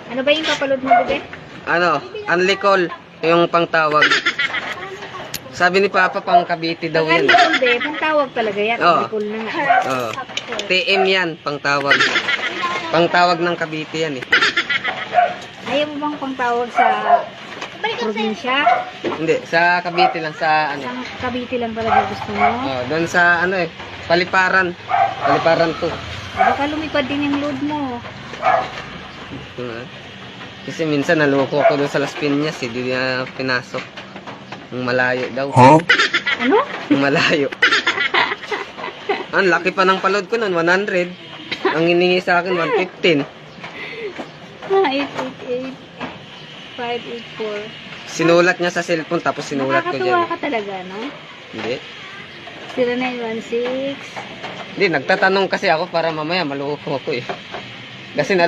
Ano ba yung papaload mo, bebe? Ano, only call. Yung pangtawag. Sabi ni Papa, pang Cavite daw Pag yan. Alicol, be, pang-tawag talaga yan. Oo. Alicol na nga. Oo. TM yan, pangtawag. Pangtawag ng Cavite yan eh. Ayaw mo bang pang-tawag sa probinsya? Hindi, sa Cavite lang, sa ano. Sa Cavite lang talaga gusto mo? Oh, doon sa ano eh, Paliparan. Paliparan to. Baka lumipad din yung load mo. Kasi minsan naloko ko doon sa Las Piñas eh, di na pinasok. Ang malayo daw. Huh? Ano? Ang malayo. Ang laki pa ng palod ko nun, 100. Ang hiningi sa akin, 115. 888 584. Sinulat niya sa cellphone, tapos sinulat ko dyan. Nakakatuwa ka talaga, no? Hindi. 0916. Hindi, nagtatanong kasi ako para mamaya maloko ko eh. Kasi